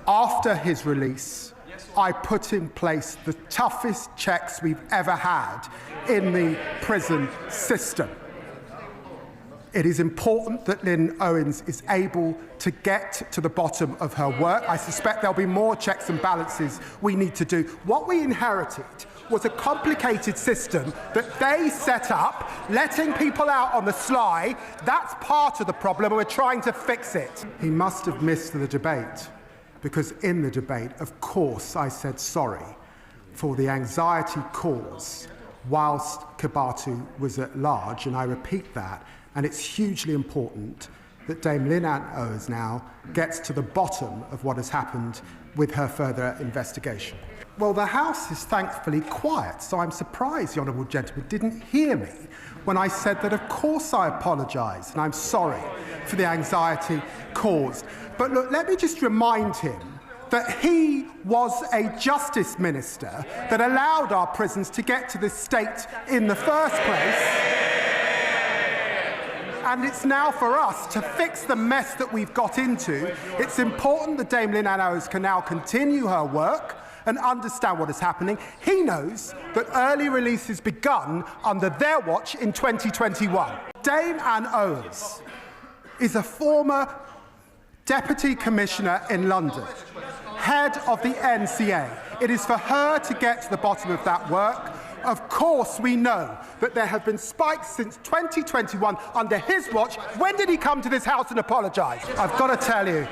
After his release, I put in place the toughest checks we've ever had in the prison system. It is important that Lynn Owens is able to get to the bottom of her work. I suspect there'll be more checks and balances we need to do. What we inherited was a complicated system that they set up, letting people out on the sly. That's part of the problem, and we're trying to fix it. He must have missed the debate, because in the debate, of course, I said sorry for the anxiety caused whilst Kibatu was at large, and I repeat that. And it's hugely important that Dame Lynn Owens now gets to the bottom of what has happened with her further investigation. Well, the House is thankfully quiet, so I'm surprised the honourable gentleman didn't hear me when I said that of course I apologise and I'm sorry for the anxiety caused. But look, let me just remind him that he was a justice minister that allowed our prisons to get to this state in the first place. And it's now for us to fix the mess that we've got into. It's important that Dame Lynn Owens can now continue her work and understand what is happening. He knows that early release has begun under their watch in 2021. Dame Anne Owens is a former Deputy Commissioner in London, head of the NCA. It is for her to get to the bottom of that work. Of course, we know that there have been spikes since 2021 under his watch. When did he come to this House and apologise? I've got to tell you,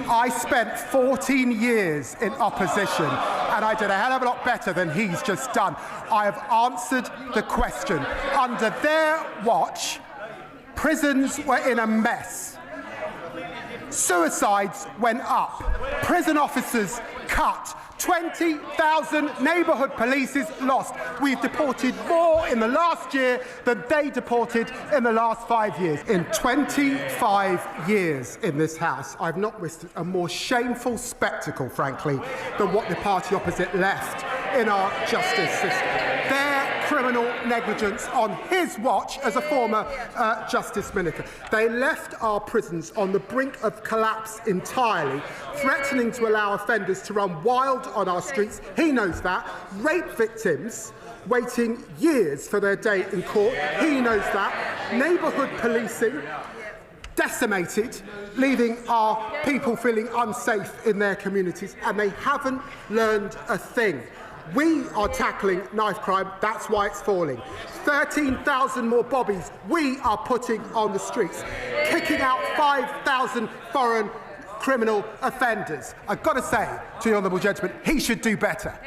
I spent 14 years in opposition, and I did a hell of a lot better than he's just done. I have answered the question. Under their watch, prisons were in a mess. Suicides went up. Prison officers cut. 20,000 neighbourhood polices lost. We've deported more in the last year than they deported in the last 5 years. In 25 years in this House, I've not witnessed a more shameful spectacle, frankly, than what the party opposite left in our justice system. Their criminal negligence on his watch as a former Justice Minister. They left our prisons on the brink of collapse entirely, threatening to allow offenders to run wild on our streets. He knows that. Rape victims waiting years for their day in court. He knows that. Neighbourhood policing decimated, leaving our people feeling unsafe in their communities, and they haven't learned a thing. We are tackling knife crime, that's why it's falling. 13,000 more bobbies we are putting on the streets, kicking out 5,000 foreign criminal offenders. I've got to say to the honourable gentleman, he should do better.